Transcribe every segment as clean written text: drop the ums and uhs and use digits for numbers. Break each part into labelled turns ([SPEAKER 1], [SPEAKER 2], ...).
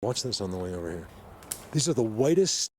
[SPEAKER 1] Watch this on the way over here. These are the whitest.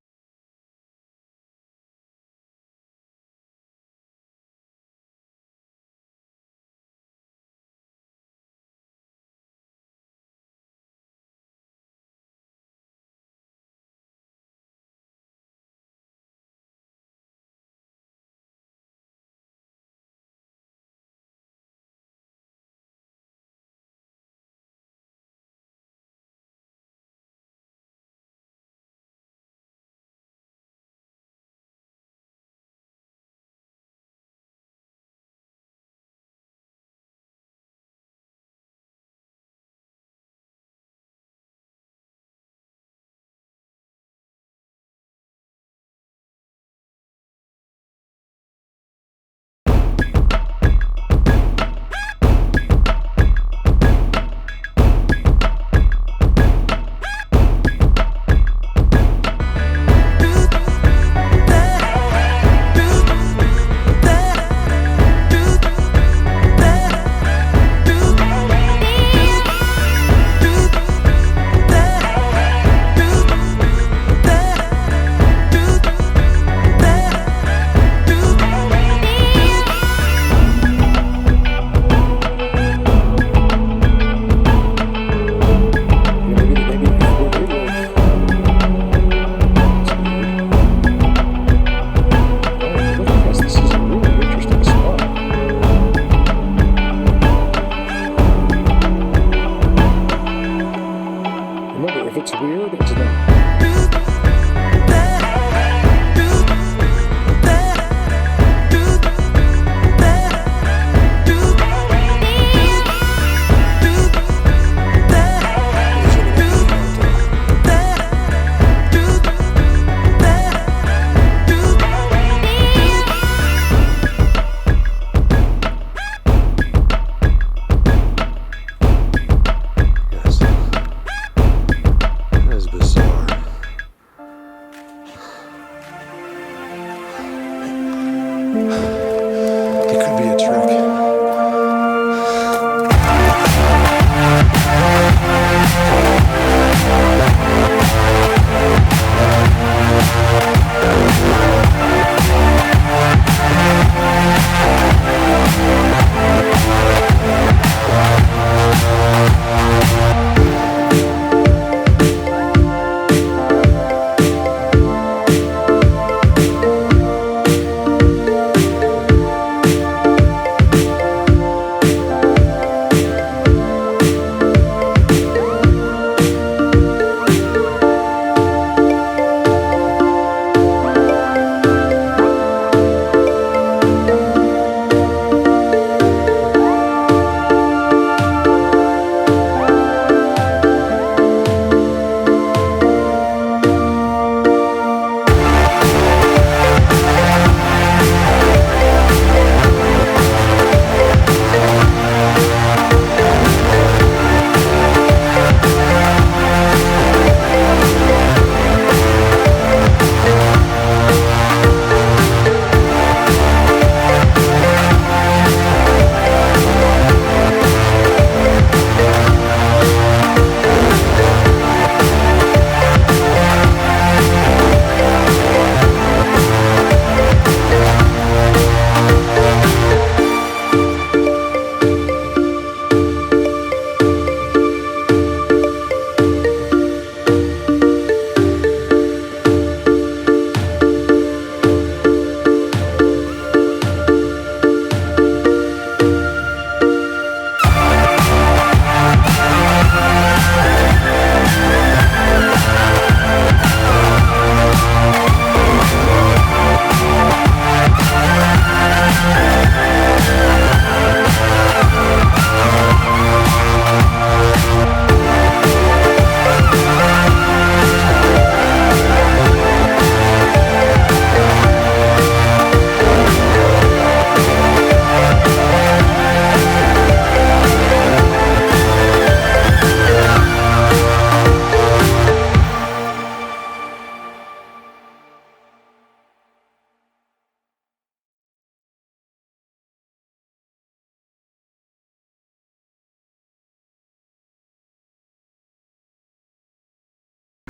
[SPEAKER 1] Remember, if it's weird, it's not. Yes. That is bizarre.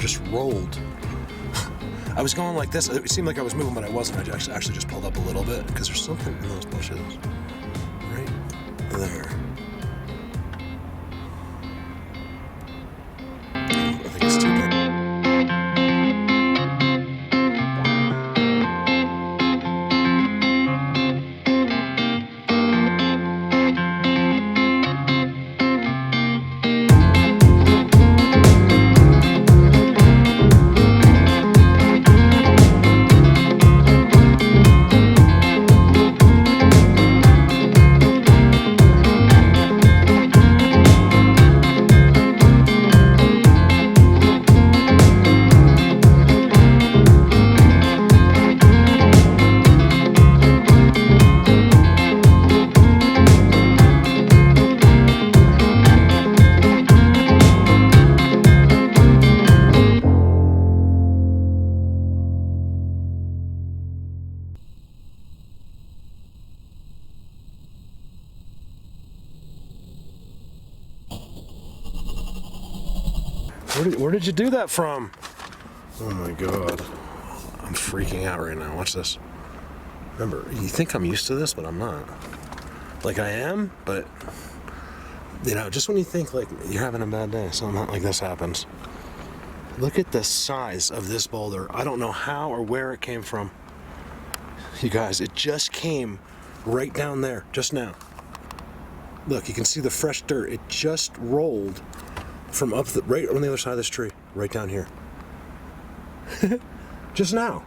[SPEAKER 1] just rolled. I was going like this. It seemed like I was moving, but I wasn't. I actually just pulled up a little bit because there's something in those bushes right there. I think it's too big. Where did you do that from? Oh my God. I'm freaking out right now. Watch this. Remember, you think I'm used to this, but I'm not. Like I am, but you know, just when you think like you're having a bad day, something like this happens. Look at the size of this boulder. I don't know how or where it came from. You guys, it just came right down there, just now. Look, you can see the fresh dirt. It just rolled from up right on the other side of this tree, right down here. Just now.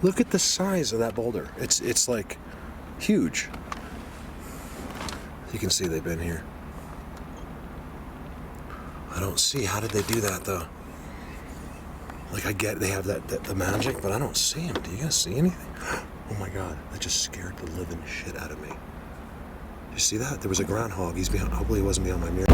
[SPEAKER 1] Look at the size of that boulder. It's like huge. You can see they've been here. I don't see, how did they do that though? Like I get they have the magic, but I don't see them. Do you guys see anything? Oh my God, that just scared the living shit out of me. You see that? There was a groundhog. He's behind. Hopefully he wasn't behind my mirror.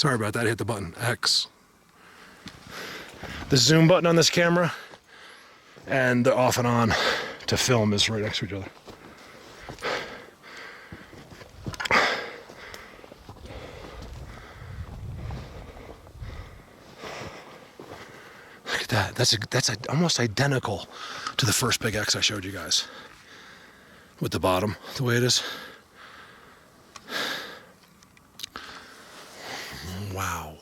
[SPEAKER 1] Sorry about that, I hit the button, X. The zoom button on this camera and the off and on to film is right next to each other. Look at that, that's almost identical to the first big X I showed you guys. With the bottom, the way it is. Wow.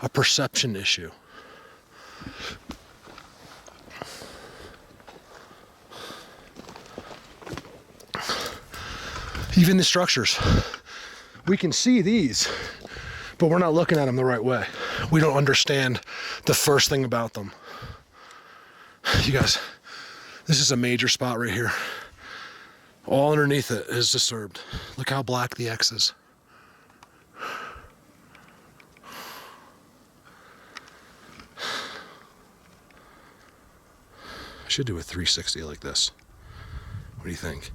[SPEAKER 1] A perception issue. Even the structures. We can see these, but we're not looking at them the right way. We don't understand the first thing about them. You guys, this is a major spot right here. All underneath it is disturbed. Look how black the X is. I should do a 360 like this. What do you think?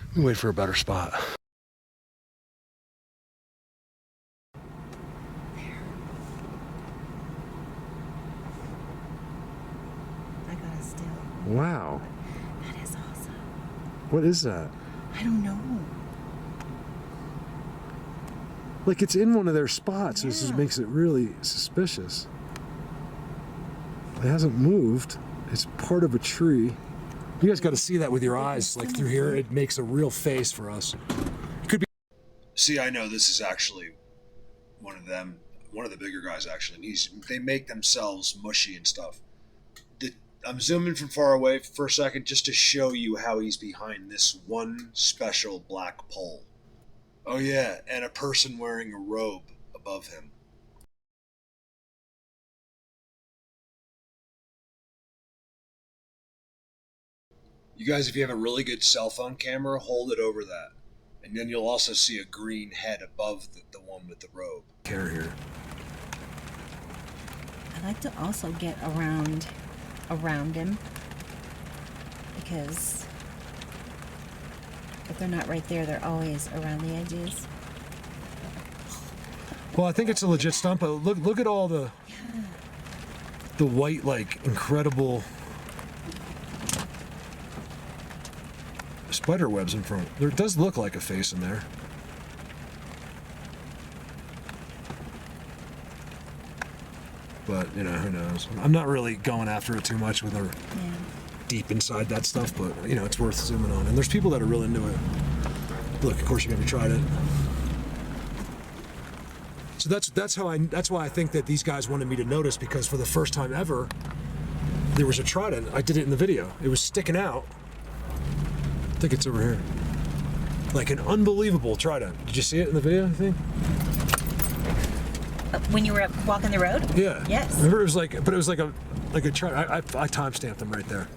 [SPEAKER 1] Let me wait for a better spot.
[SPEAKER 2] I got a still.
[SPEAKER 1] Wow.
[SPEAKER 2] That is awesome.
[SPEAKER 1] What is that?
[SPEAKER 2] I don't know.
[SPEAKER 1] Like it's in one of their spots.
[SPEAKER 2] Yeah.
[SPEAKER 1] This just makes it really suspicious. It hasn't moved. It's part of a tree. You guys got to see that with your eyes, like through here. It makes a real face for us. It could be. See, I know this is actually one of them, one of the bigger guys actually. And they make themselves mushy and stuff. I'm zooming from far away for a second just to show you how he's behind this one special black pole. Oh yeah, and a person wearing a robe above him. You guys, if you have a really good cell phone camera, hold it over that. And then you'll also see a green head above the one with the robe. Here.
[SPEAKER 2] I like to also get around him, because if they're not right there, they're always around the edges.
[SPEAKER 1] Well, I think it's a legit stump, but look at all the white, like, incredible spider webs in front. There does look like a face in there. But, you know, who knows? I'm not really going after it too much with her deep inside that stuff, but, you know, it's worth zooming on. And there's people that are really into it. Look, of course you never tried it. So that's why I think that these guys wanted me to notice, because for the first time ever, there was a trident. I did it in the video. It was sticking out. I think it's over here. Like an unbelievable trident. Did you see it in the video, I think?
[SPEAKER 2] When you were walking the road?
[SPEAKER 1] Yeah.
[SPEAKER 2] Yes.
[SPEAKER 1] Remember, it was like a trident. I time-stamped them right there.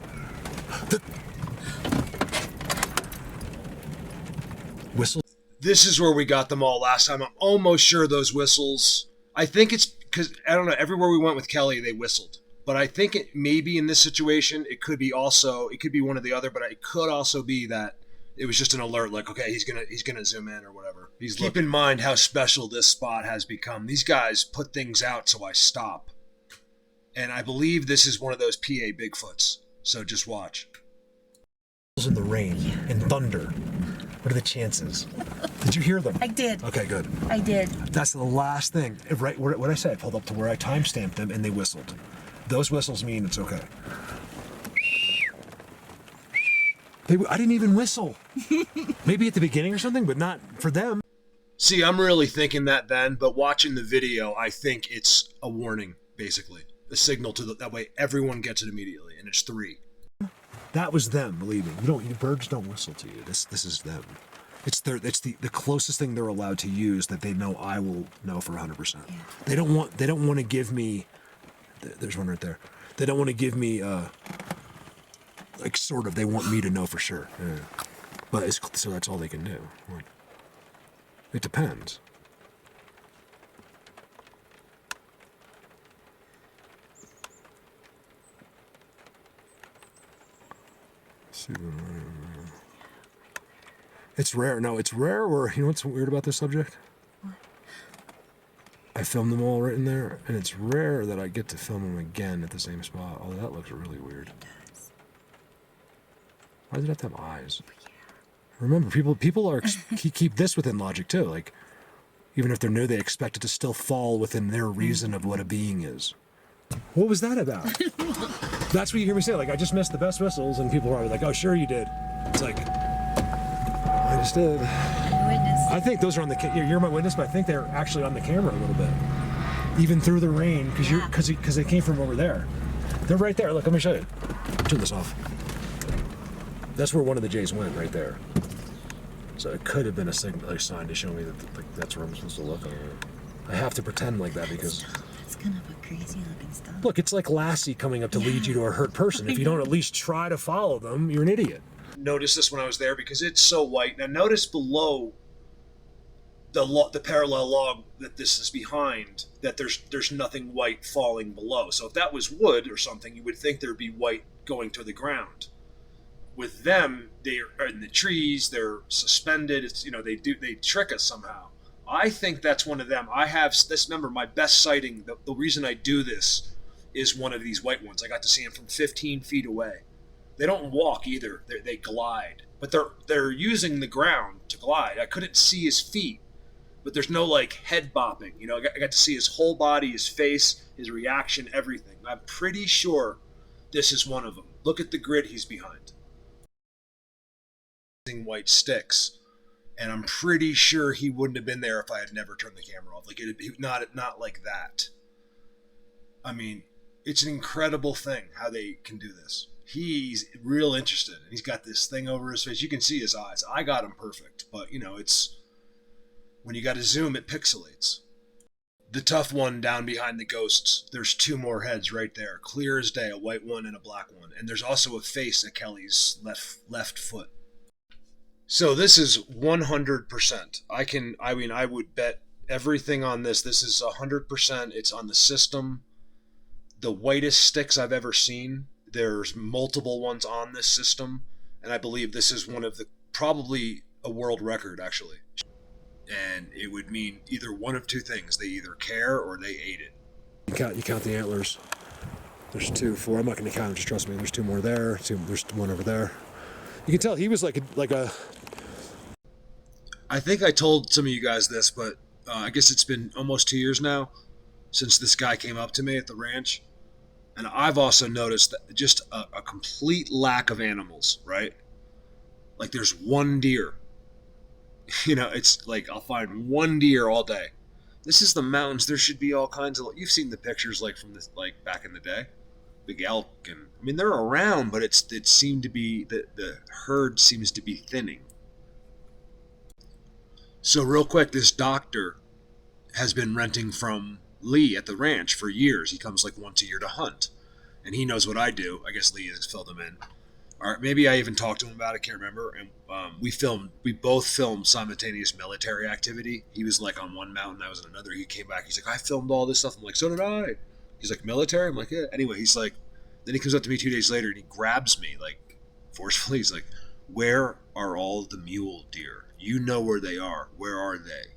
[SPEAKER 1] Whistle. This is where we got them all last time. I'm almost sure those whistles. I think it's because, I don't know, everywhere we went with Kelly, they whistled. But I think it maybe in this situation, it could be one or the other, but it could also be that it was just an alert, like, okay, he's gonna zoom in or whatever. Keep in mind how special this spot has become. These guys put things out so I stop. And I believe this is one of those PA Bigfoots. So just watch. In the rain and thunder. What are the chances? Did you hear them?
[SPEAKER 2] I did.
[SPEAKER 1] Okay, good.
[SPEAKER 2] I did.
[SPEAKER 1] That's the last thing. Right, what I said, I pulled up to where I time-stamped them and they whistled. Those whistles mean it's okay. I didn't even whistle. Maybe at the beginning or something, but not for them. See, I'm really thinking that then, but watching the video, I think it's a warning, basically. A signal that way everyone gets it immediately, and it's 3. That was them, believe me. Birds don't whistle to you. This is them. It's the closest thing they're allowed to use that they know I will know for 100%. Yeah. They don't want to give me. There's one right there. They don't want to give me like sort of. They want me to know for sure. Yeah. But so that's all they can do. It depends. It's rare. No, it's rare. Or you know what's weird about this subject? I filmed them all right in there, and it's rare that I get to film them again at the same spot. Oh, that looks really weird.
[SPEAKER 2] It does.
[SPEAKER 1] Why does it have to have eyes? Remember, people are keep this within logic too. Like, even if they're new, they expect it to still fall within their reason of what a being is. What was that about? That's what you hear me say. Like, I just missed the best whistles, and people are like, "Oh, sure you did." It's like, I just did.
[SPEAKER 2] Witness.
[SPEAKER 1] I think those are on the. You're my witness, but I think they're actually on the camera a little bit, even through the rain, because they came from over there. They're right there. Look, let me show you. Turn this off. That's where one of the J's went, right there. So it could have been a sign to show me that that's where I'm supposed to look. I have to pretend like that because.
[SPEAKER 2] It's kind of a crazy looking stuff.
[SPEAKER 1] Look, it's like Lassie coming up to lead you to a hurt person. If you don't at least try to follow them, you're an idiot. Notice this when I was there because it's so white. Now notice below the parallel log that this is behind that there's nothing white falling below. So if that was wood or something, you would think there'd be white going to the ground. With them, they are in the trees. They're suspended. It's they trick us somehow. I think that's one of them. I have this. Remember, my best sighting. The reason I do this is one of these white ones. I got to see them from 15 feet away. They don't walk either. They glide, but they're using the ground to glide. I couldn't see his feet, but there's no like head bopping. I got to see his whole body, his face, his reaction, everything. I'm pretty sure this is one of them. Look at the grid he's behind. White sticks, and I'm pretty sure he wouldn't have been there if I had never turned the camera off. Like it'd be not like that. I mean, it's an incredible thing how they can do this. He's real interested, and he's got this thing over his face. You can see his eyes. I got him perfect, but it's when you got to zoom, it pixelates. The tough one down behind the ghosts. There's two more heads right there, clear as day, a white one and a black one, and there's also a face at Kelly's left foot. So this is 100%. I would bet everything on this. This is 100%. It's on the system. The whitest sticks I've ever seen. There's multiple ones on this system, and I believe this is one of probably a world record actually. And it would mean either one of two things: they either care or they ate it. You count the antlers. There's 2, 4. I'm not going to count them. Just trust me. There's 2 more there. There's one over there. You can tell he was like a. I think I told some of you guys this, but I guess it's been almost 2 years now since this guy came up to me at the ranch. And I've also noticed that just a complete lack of animals, right? Like there's one deer. It's like I'll find one deer all day. This is the mountains. There should be all kinds of. You've seen the pictures like from this, like back in the day, big elk, and they're around, but it seemed to be the herd seems to be thinning. So real quick, this doctor has been renting from Lee at the ranch for years. He comes like once a year to hunt, and he knows what I do. I guess Lee has filled him in. Or maybe I even talked to him about it. Can't remember. And we both filmed simultaneous military activity. He was like on one mountain, I was on another. He came back. He's like, I filmed all this stuff. I'm like, so did I. He's like, military? I'm like, yeah. Anyway, he's like, then he comes up to me 2 days later and he grabs me like forcefully. He's like, where are all the mule deer? You know where they are. Where are they?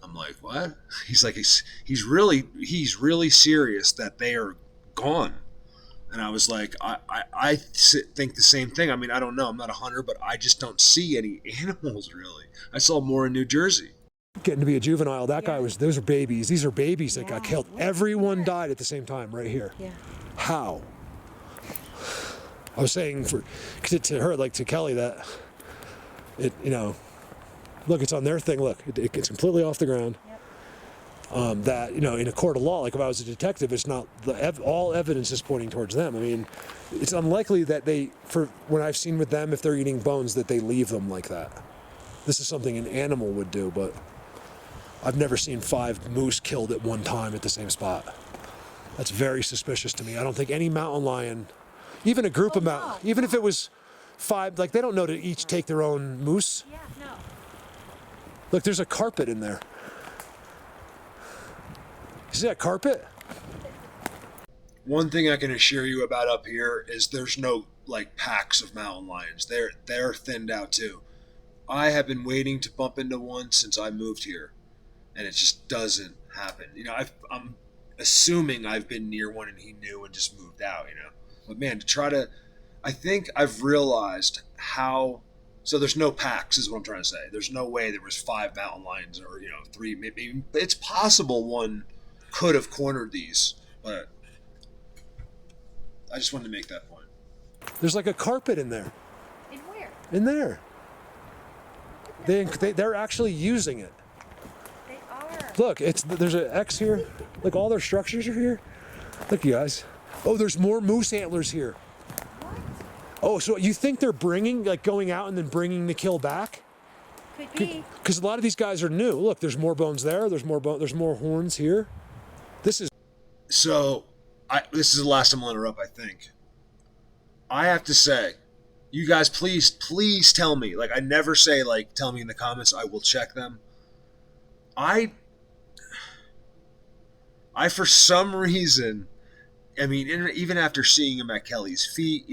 [SPEAKER 1] I'm like, what? He's like, he's really serious that they are gone. And I was like, I think the same thing. I mean, I don't know. I'm not a hunter, but I just don't see any animals really. I saw more in New Jersey. Getting to be a juvenile, those are babies. These are babies that got killed. Everyone died at the same time right here.
[SPEAKER 2] Yeah.
[SPEAKER 1] How? I was saying to her, like to Kelly, that it, look, it's on their thing. Look, it gets completely off the ground. Yep. That, in a court of law, like if I was a detective, it's not all evidence is pointing towards them. I mean, it's unlikely that when I've seen with them, if they're eating bones, that they leave them like that. This is something an animal would do, but I've never seen 5 moose killed at one time at the same spot. That's very suspicious to me. I don't think any mountain lion, even a group of mountain, even if it was 5, like they don't know to each take their own moose.
[SPEAKER 2] Yeah, no.
[SPEAKER 1] Look, there's a carpet in there. See that carpet? One thing I can assure you about up here is there's no like packs of mountain lions. They're thinned out too.
[SPEAKER 3] I have been waiting to bump into one since I moved here, and it just doesn't happen. You know, I'm assuming I've been near one and he knew and just moved out. You know, but man, to try to, I think I've realized how. So there's no packs, is what I'm trying to say. There's no way there was 5 mountain lions or 3. Maybe it's possible one could have cornered these, but I just wanted to make that point.
[SPEAKER 1] There's like a carpet in there.
[SPEAKER 2] In where?
[SPEAKER 1] In there. They're actually using it.
[SPEAKER 2] They are.
[SPEAKER 1] Look, there's an X here. Like all their structures are here. Look, you guys. Oh, there's more moose antlers here.
[SPEAKER 2] What?
[SPEAKER 1] Oh, so you think they're going out and then bringing the kill back?
[SPEAKER 2] Could be.
[SPEAKER 1] Because a lot of these guys are new. Look, there's more bones there. There's more horns here. This is.
[SPEAKER 3] So, this is the last I'm going to interrupt, I think. I have to say, you guys, please tell me. Like, I never say, like, tell me in the comments. I will check them. I for some reason, I mean, even after seeing him at Kelly's feet,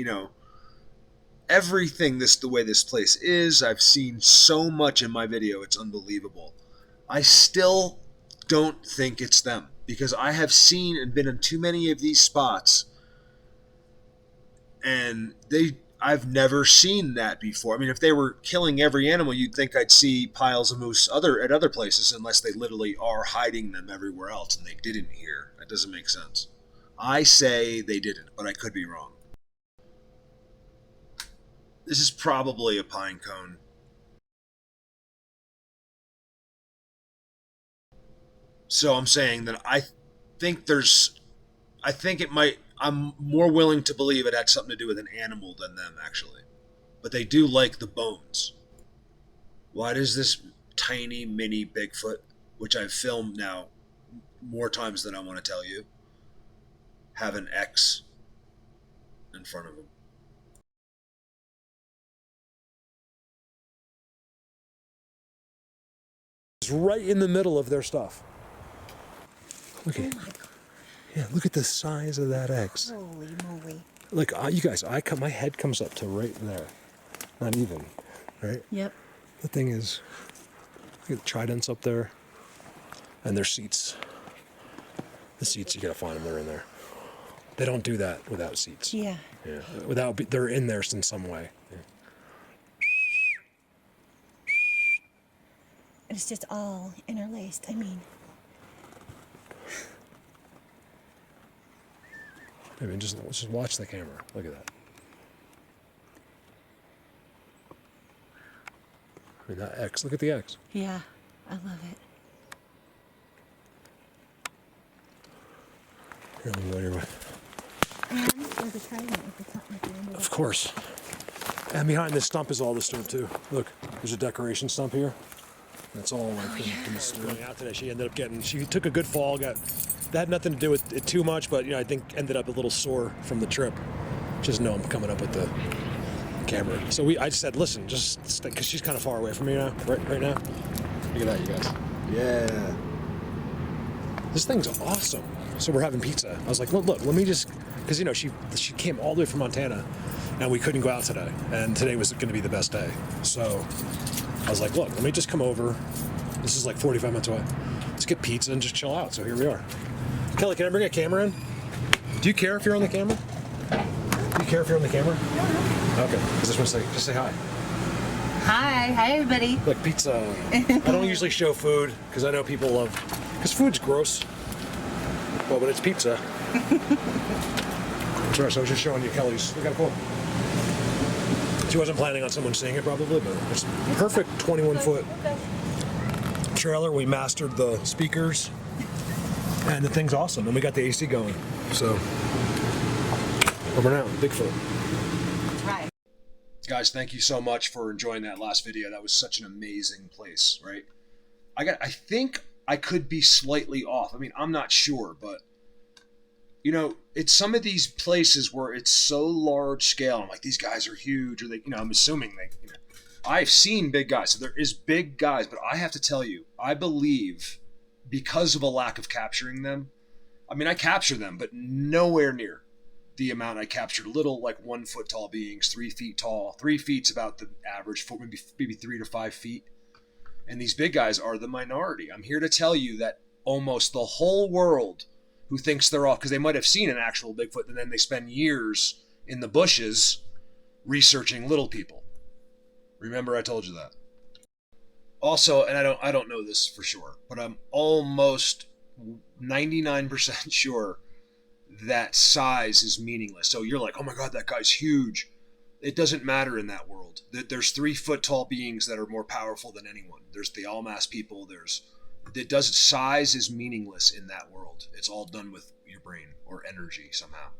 [SPEAKER 3] everything the way this place is, I've seen so much in my video. It's unbelievable. I still don't think it's them because I have seen and been in too many of these spots, and I've never seen that before. I mean, if they were killing every animal, you'd think I'd see piles of moose at other places, unless they literally are hiding them everywhere else, and they didn't here. That doesn't make sense. I say they didn't, but I could be wrong. This is probably a pine cone. So I'm saying that I think I'm more willing to believe it had something to do with an animal than them, actually. But they do like the bones. Why does this tiny mini Bigfoot, which I've filmed now more times than I want to tell you, have an X in front of him?
[SPEAKER 1] It's right in the middle of their stuff. Look at, yeah, look at the size of that X.
[SPEAKER 2] Holy moly.
[SPEAKER 1] Like, you guys, my head comes up to right there. Not even, right?
[SPEAKER 2] Yep.
[SPEAKER 1] The thing is, look at the tridents up there. And their seats. The seats, you gotta find them, they're in there. They don't do that without seats.
[SPEAKER 2] Yeah.
[SPEAKER 1] Yeah. They're in there in some way. Yeah.
[SPEAKER 2] It's just all interlaced. I mean,
[SPEAKER 1] just watch the camera. Look at that. I mean, that X. Look at the X.
[SPEAKER 2] yeah, I love it.
[SPEAKER 1] Here, let me go your way.
[SPEAKER 2] And there's a trident at the top. At the end of
[SPEAKER 1] Of course. And behind this stump is all the stuff too. Look, there's a decoration stump here. That's all like going out today. She ended up she took a good fall. That had nothing to do with it too much, but I think ended up a little sore from the trip. Just know I'm coming up with the camera. So I just said, listen, just because she's kind of far away from me now, right now. Look at that, you guys. Yeah. This thing's awesome. So we're having pizza. I was like, look, let me just, because she came all the way from Montana, and we couldn't go out today, and today was going to be the best day. So I was like, look, let me just come over. This is like 45 minutes away. Let's get pizza and just chill out. So here we are. Kelly, can I bring a camera in? Do you care if you're on the camera? Do you care if you're on the camera? No. Okay. I just want to just say hi.
[SPEAKER 2] Hi everybody.
[SPEAKER 1] Look, pizza. I don't usually show food because I know people love, because food's gross. Well, but it's pizza. Sorry, so I was just showing you Kelly's. Look how cool. She wasn't planning on someone seeing it probably, but it's perfect 21-foot trailer. We mastered the speakers, and the thing's awesome. And we got the AC going. So, over now, Bigfoot.
[SPEAKER 2] Right.
[SPEAKER 3] Guys, thank you so much for enjoying that last video. That was such an amazing place, right? I think I could be slightly off. I mean, I'm not sure, but it's some of these places where it's so large scale. I'm like, these guys are huge, or I'm assuming I've seen big guys, so there is big guys, but I have to tell you, I believe because of a lack of capturing them. I mean, I capture them, but nowhere near the amount I captured little, like 1 foot tall beings, 3 feet tall. 3 feet's about the average, for maybe 3 to 5 feet. And these big guys are the minority. I'm here to tell you that almost the whole world who thinks they're all, because they might have seen an actual Bigfoot and then they spend years in the bushes researching little people. Remember I told you that. Also, and I don't know this for sure, but I'm almost 99% sure that size is meaningless. So you're like, oh my God, that guy's huge. It doesn't matter in that world. There's 3 foot tall beings that are more powerful than anyone. There's the Almas people. Size is meaningless in that world. It's all done with your brain or energy somehow.